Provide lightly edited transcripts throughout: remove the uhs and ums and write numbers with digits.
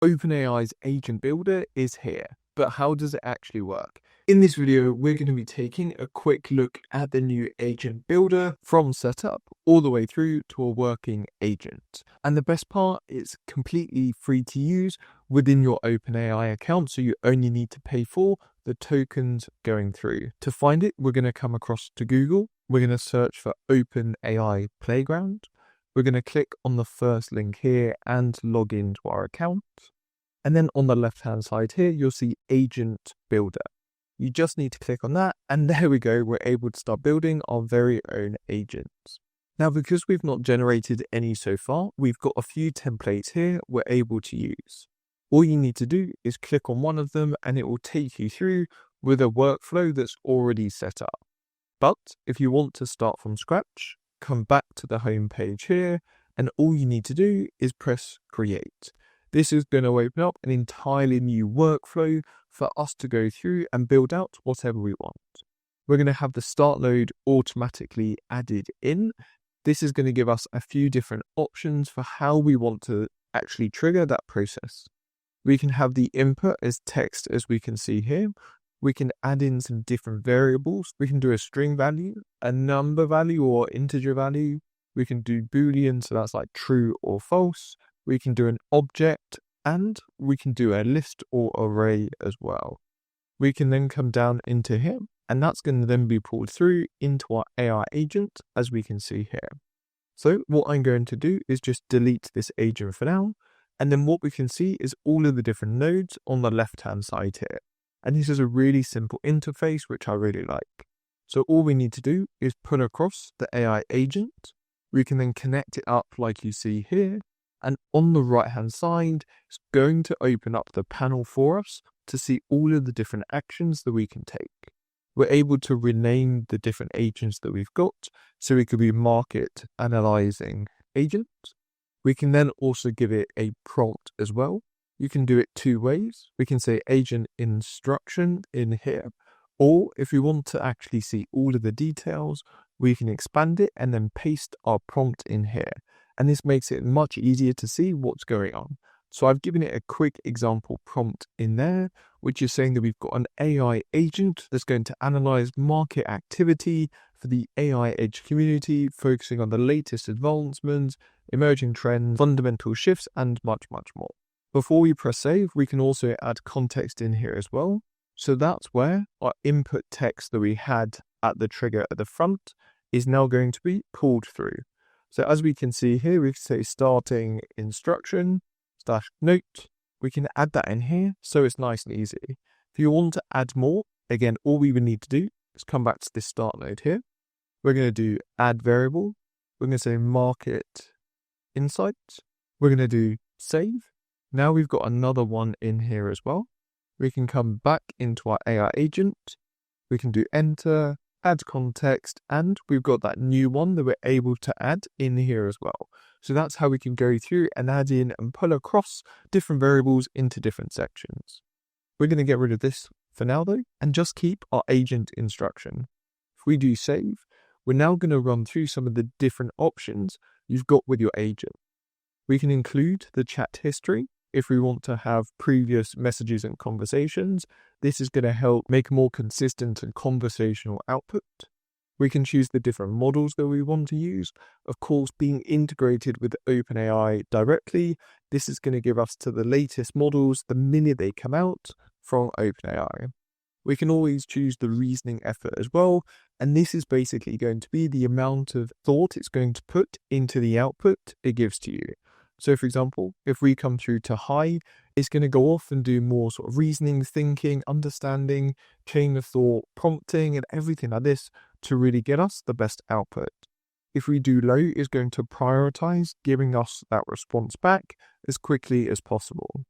OpenAI's Agent Builder is here, but how does it actually work? In this video, we're going to be taking a quick look at the new Agent Builder from setup all the way through to a working agent. And the best part, it's completely free to use within your OpenAI account, so you only need to pay for the tokens going through. To find it, we're going to come across to Google. We're going to search for OpenAI Playground. We're going to click on the first link here and log into our account. And then on the left-hand side here, you'll see Agent Builder. You just need to click on that, and there we go. We're able to start building our very own agents. Now, because we've not generated any so far, we've got a few templates here we're able to use. All you need to do is click on one of them, and it will take you through with a workflow that's already set up. But if you want to start from scratch, come back to the home page here, and all you need to do is press Create. This is going to open up an entirely new workflow for us to go through and build out whatever we want. We're going to have the start node automatically added in. This is going to give us a few different options for how we want to actually trigger that process. We can have the input as text, as we can see here. We can add in some different variables. We can do a string value, a number value or integer value. We can do Boolean, so that's like true or false. We can do an object, and we can do a list or array as well. We can then come down into here, and that's going to then be pulled through into our AI agent, as we can see here. So what I'm going to do is just delete this agent for now, and then what we can see is all of the different nodes on the left-hand side here. And this is a really simple interface, which I really like. So all we need to do is put across the AI agent. We can then connect it up like you see here. And on the right hand side, it's going to open up the panel for us to see all of the different actions that we can take. We're able to rename the different agents that we've got. So we could be market analyzing agent. We can then also give it a prompt as well. You can do it two ways. We can say agent instruction in here, or if we want to actually see all of the details, we can expand it and then paste our prompt in here. And this makes it much easier to see what's going on. So I've given it a quick example prompt in there, which is saying that we've got an AI agent that's going to analyze market activity for the AI edge community, focusing on the latest advancements, emerging trends, fundamental shifts, and much, much more. Before we press save, we can also add context in here as well. So that's where our input text that we had at the trigger at the front is now going to be pulled through. So as we can see here, we can say starting instruction / note. We can add that in here, so it's nice and easy. If you want to add more, again, all we would need to do is come back to this start node here. We're going to do add variable. We're going to say market insights. We're going to do save. Now we've got another one in here as well. We can come back into our AI agent. We can do enter, add context, and we've got that new one that we're able to add in here as well. So that's how we can go through and add in and pull across different variables into different sections. We're going to get rid of this for now though, and just keep our agent instruction. If we do save, we're now going to run through some of the different options you've got with your agent. We can include the chat history. If we want to have previous messages and conversations, this is going to help make a more consistent and conversational output. We can choose the different models that we want to use. Of course, being integrated with OpenAI directly, this is going to give us to the latest models the minute they come out from OpenAI. We can always choose the reasoning effort as well, and this is basically going to be the amount of thought it's going to put into the output it gives to you. So for example, if we come through to high, it's going to go off and do more sort of reasoning, thinking, understanding, chain of thought, prompting, and everything like this to really get us the best output. If we do low, it's going to prioritize giving us that response back as quickly as possible.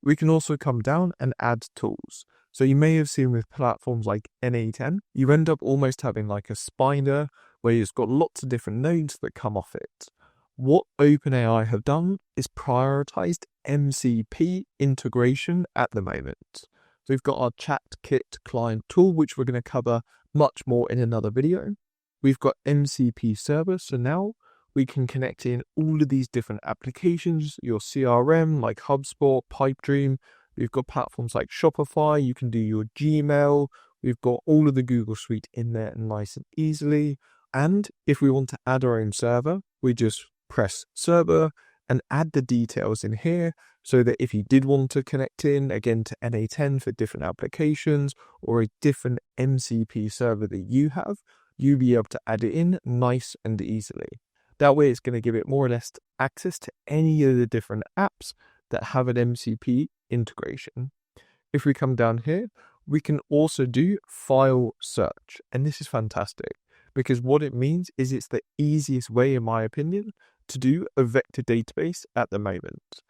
We can also come down and add tools. So you may have seen with platforms like N8N, you end up almost having like a spider where it's got lots of different nodes that come off it. What OpenAI have done is prioritized MCP integration at the moment. So we've got our ChatKit client tool, which we're going to cover much more in another video. We've got MCP server. So now we can connect in all of these different applications, your CRM like HubSpot, Pipedream. We've got platforms like Shopify. You can do your Gmail. We've got all of the Google Suite in there nice and easily. And if we want to add our own server, we just press server and add the details in here so that if you did want to connect in again to NA10 for different applications or a different MCP server that you have, you'll be able to add it in nice and easily. That way it's going to give it more or less access to any of the different apps that have an MCP integration. If we come down here, we can also do file search. And this is fantastic because what it means is it's the easiest way, in my opinion, to do a vector database at the moment.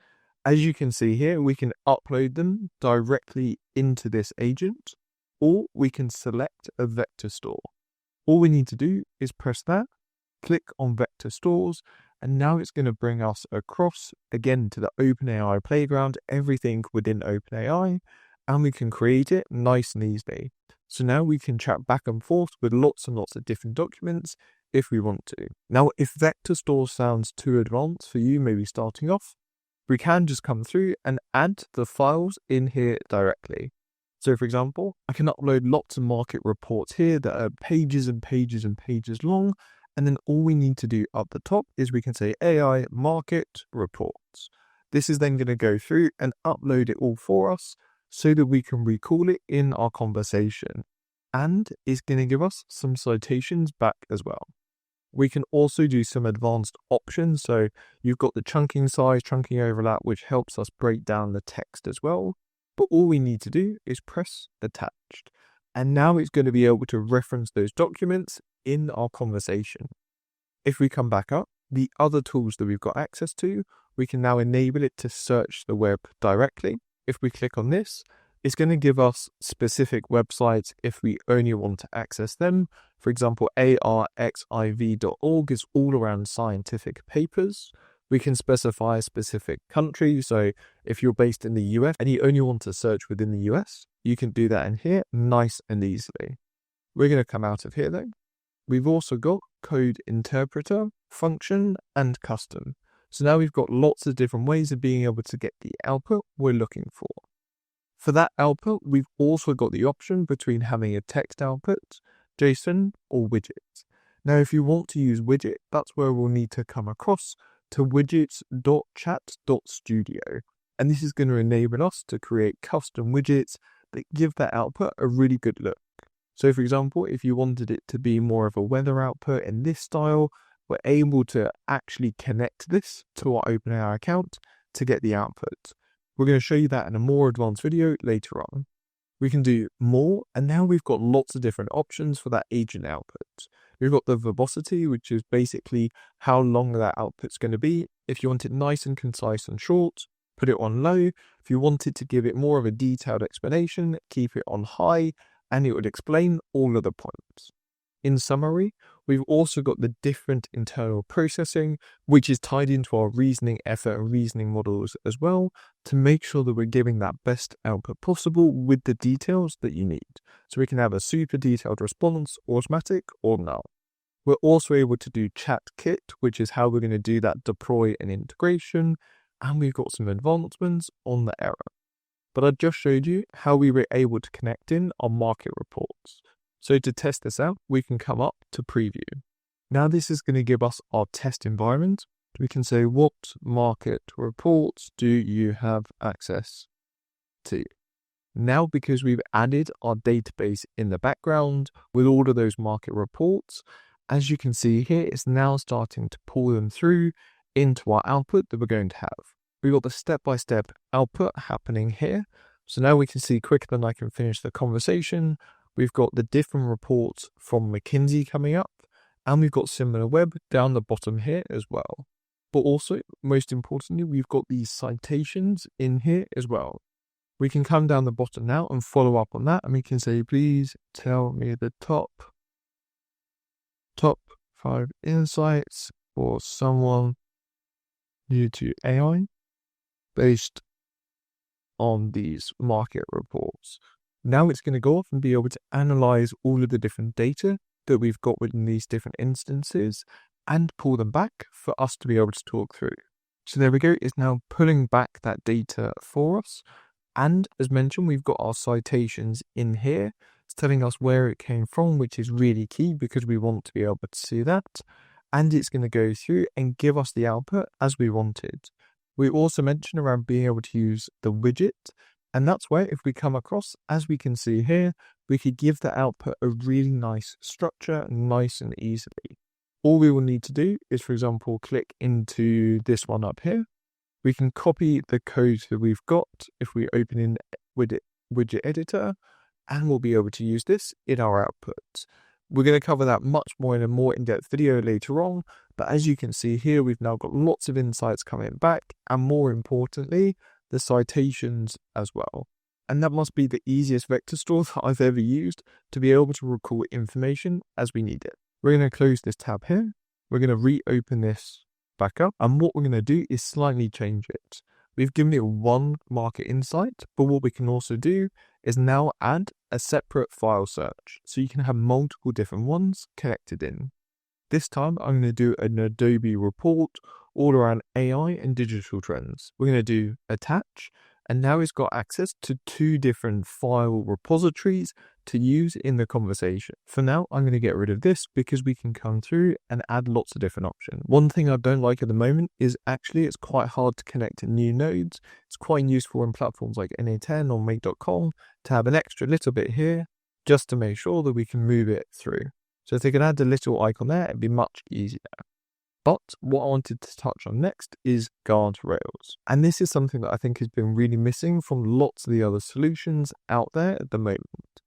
As you can see here, we can upload them directly into this agent, or we can select a vector store. All we need to do is press that, click on vector stores, and now it's going to bring us across again to the OpenAI playground, everything within OpenAI, and we can create it nice and easily. So now we can chat back and forth with lots and lots of different documents if we want to. Now, if vector store sounds too advanced for you, maybe starting off, we can just come through and add the files in here directly. So for example, I can upload lots of market reports here that are pages and pages and pages long. And then all we need to do up the top is we can say AI market reports. This is then going to go through and upload it all for us so that we can recall it in our conversation. And it's going to give us some citations back as well. We can also do some advanced options. So you've got the chunking size, chunking overlap, which helps us break down the text as well. But all we need to do is press attached. And now it's going to be able to reference those documents in our conversation. If we come back up, the other tools that we've got access to, we can now enable it to search the web directly. If we click on this, it's going to give us specific websites if we only want to access them. For example, arxiv.org is all around scientific papers. We can specify a specific country. So if you're based in the US and you only want to search within the US, you can do that in here nice and easily. We're going to come out of here though. We've also got code interpreter, function, and custom. So now we've got lots of different ways of being able to get the output we're looking for. For that output, we've also got the option between having a text output, JSON, or widget. Now, if you want to use widget, that's where we'll need to come across to widgets.chat.studio. And this is going to enable us to create custom widgets that give that output a really good look. So for example, if you wanted it to be more of a weather output in this style, we're able to actually connect this to our OpenAI account to get the output. We're going to show you that in a more advanced video later on. We can do more, and now we've got lots of different options for that agent output. We've got the verbosity, which is basically how long that output's going to be. If you want it nice and concise and short, put it on low. If you wanted to give it more of a detailed explanation, keep it on high, and it would explain all of the points. In summary, we've also got the different internal processing, which is tied into our reasoning effort and reasoning models as well, to make sure that we're giving that best output possible with the details that you need. So we can have a super detailed response, automatic, or null. We're also able to do chat kit, which is how we're going to do that deploy and integration, and we've got some advancements on the error. But I just showed you how we were able to connect in our market reports. So to test this out, we can come up to preview. Now this is going to give us our test environment. We can say, what market reports do you have access to? Now, because we've added our database in the background with all of those market reports, as you can see here, it's now starting to pull them through into our output that we're going to have. We've got the step-by-step output happening here. So now we can see quicker than I can finish the conversation. We've got the different reports from McKinsey coming up, and we've got SimilarWeb down the bottom here as well. But also, most importantly, we've got these citations in here as well. We can come down the bottom now and follow up on that, and we can say, please tell me the top 5 insights for someone new to AI based on these market reports. Now it's going to go off and be able to analyze all of the different data that we've got within these different instances and pull them back for us to be able to talk through. So there we go, it's now pulling back that data for us. And as mentioned, we've got our citations in here. It's telling us where it came from, which is really key because we want to be able to see that. And it's going to go through and give us the output as we wanted. We also mentioned around being able to use the widget. And that's where if we come across, as we can see here, we could give the output a really nice structure, nice and easily. All we will need to do is, for example, click into this one up here. We can copy the code that we've got if we open in widget editor, and we'll be able to use this in our output. We're going to cover that much more in a more in-depth video later on, but as you can see here, we've now got lots of insights coming back, and more importantly, the citations as well. And that must be the easiest vector store that I've ever used to be able to recall information as we need it. We're going to close this tab here. We're going to reopen this back up. And what we're going to do is slightly change it. We've given it one market insight, but what we can also do is now add a separate file search. So you can have multiple different ones connected in. This time I'm going to do an Adobe report all around AI and digital trends. We're going to do attach. And now it's got access to 2 different file repositories to use in the conversation. For now, I'm going to get rid of this because we can come through and add lots of different options. One thing I don't like at the moment is actually it's quite hard to connect to new nodes. It's quite useful in platforms like NA10 or Make.com to have an extra little bit here just to make sure that we can move it through. So if they can add a little icon there, it'd be much easier. But what I wanted to touch on next is Guardrails. And this is something that I think has been really missing from lots of the other solutions out there at the moment.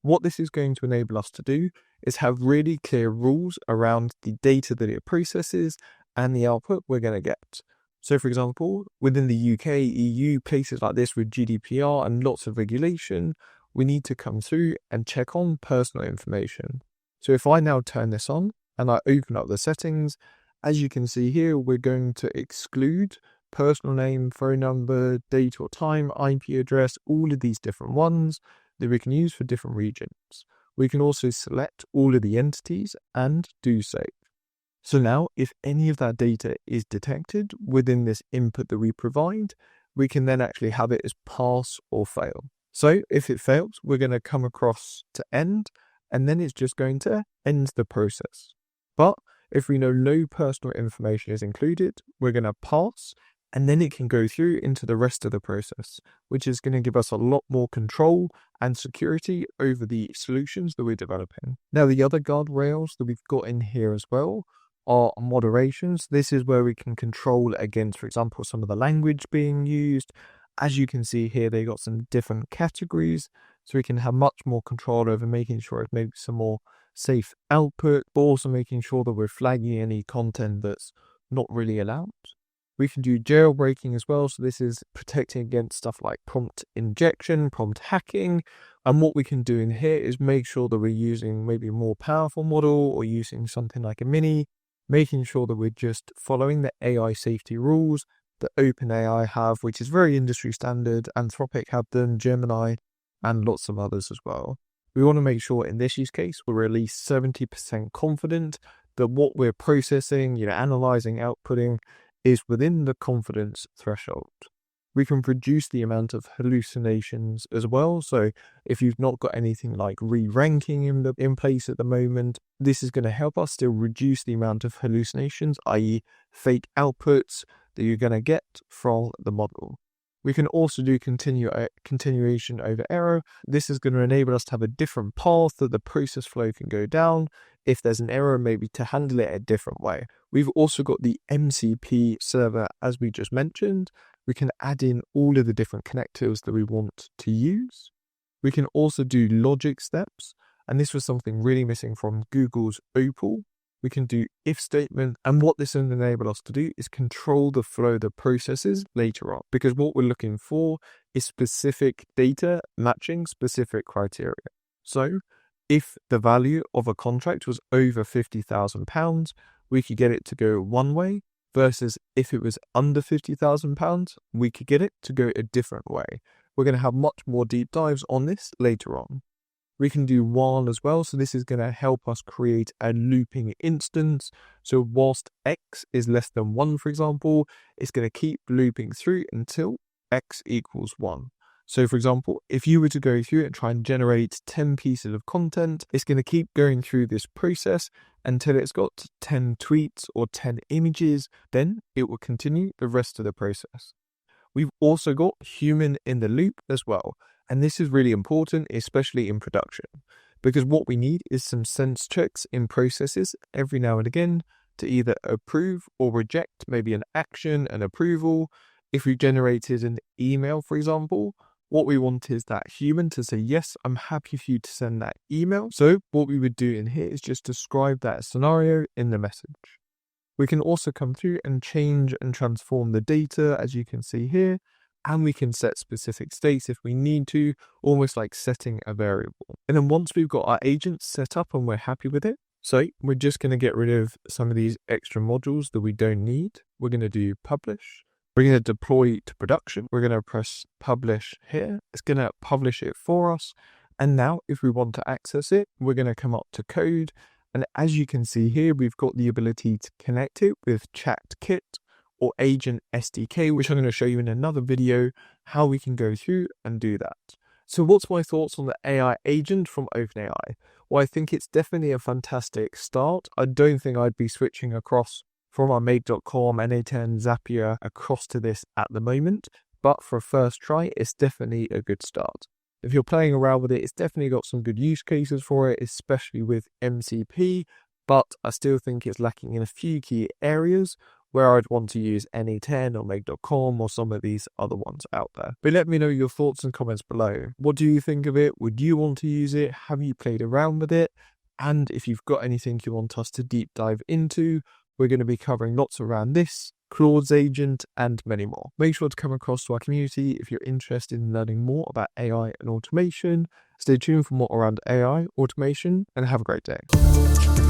What this is going to enable us to do is have really clear rules around the data that it processes and the output we're going to get. So for example, within the UK, EU, places like this with GDPR and lots of regulation, we need to come through and check on personal information. So if I now turn this on and I open up the settings, as you can see here, we're going to exclude personal name, phone number, date or time, IP address, all of these different ones that we can use for different regions. We can also select all of the entities and do save. So now if any of that data is detected within this input that we provide, we can then actually have it as pass or fail. So if it fails, we're going to come across to end, and then it's just going to end the process. But if we know no personal information is included, we're going to pass, and then it can go through into the rest of the process, which is going to give us a lot more control and security over the solutions that we're developing. Now, the other guardrails that we've got in here as well are moderations. This is where we can control against, for example, some of the language being used. As you can see here, they got some different categories, so we can have much more control over making sure it's maybe some more safe output, but also making sure that we're flagging any content that's not really allowed. We can do jailbreaking as well, so this is protecting against stuff like prompt injection, prompt hacking, and what we can do in here is make sure that we're using maybe a more powerful model or using something like a mini, making sure that we're just following the AI safety rules that OpenAI have, which is very industry standard. Anthropic have them, Gemini, and lots of others as well. We want to make sure in this use case, we're at least 70% confident that what we're processing, analyzing, outputting is within the confidence threshold. We can reduce the amount of hallucinations as well. So if you've not got anything like re-ranking in place at the moment, this is going to help us still reduce the amount of hallucinations, i.e. fake outputs that you're going to get from the model. We can also do continuation over error. This is going to enable us to have a different path that the process flow can go down. If there's an error, maybe to handle it a different way. We've also got the MCP server, as we just mentioned. We can add in all of the different connectors that we want to use. We can also do logic steps. And this was something really missing from Google's Opal. We can do if statement, and what this will enable us to do is control the flow of the processes later on, because what we're looking for is specific data matching specific criteria. So if the value of a contract was over £50,000, we could get it to go one way, versus if it was under £50,000, we could get it to go a different way. We're going to have much more deep dives on this later on. We can do while as well. So this is going to help us create a looping instance. So whilst x is less than 1, for example, it's going to keep looping through until x equals 1. So for example, if you were to go through and try and generate 10 pieces of content, it's going to keep going through this process until it's got 10 tweets or 10 images, then it will continue the rest of the process. We've also got human in the loop as well. And this is really important, especially in production, because what we need is some sense checks in processes every now and again to either approve or reject maybe an action, an approval. If we generated an email, for example, what we want is that human to say, yes, I'm happy for you to send that email. So what we would do in here is just describe that scenario in the message. We can also come through and change and transform the data, as you can see here, and we can set specific states if we need to, almost like setting a variable. And then once we've got our agent set up and we're happy with it, so we're just going to get rid of some of these extra modules that we don't need. We're going to do publish. We're going to deploy to production. We're going to press publish here. It's going to publish it for us. And now if we want to access it, we're going to come up to code. And as you can see here, we've got the ability to connect it with ChatKit or Agent SDK, which I'm going to show you in another video, how we can go through and do that. So what's my thoughts on the AI agent from OpenAI? Well, I think it's definitely a fantastic start. I don't think I'd be switching across from our Make.com, NA10, Zapier across to this at the moment. But for a first try, it's definitely a good start. If you're playing around with it, it's definitely got some good use cases for it, especially with MCP. But I still think it's lacking in a few key areas where I'd want to use NA10 or Make.com or some of these other ones out there. But let me know your thoughts and comments below. What do you think of it? Would you want to use it? Have you played around with it? And if you've got anything you want us to deep dive into, we're going to be covering lots around this, Claude's agent, and many more. Make sure to come across to our community if you're interested in learning more about AI and automation. Stay tuned for more around AI, automation, and have a great day.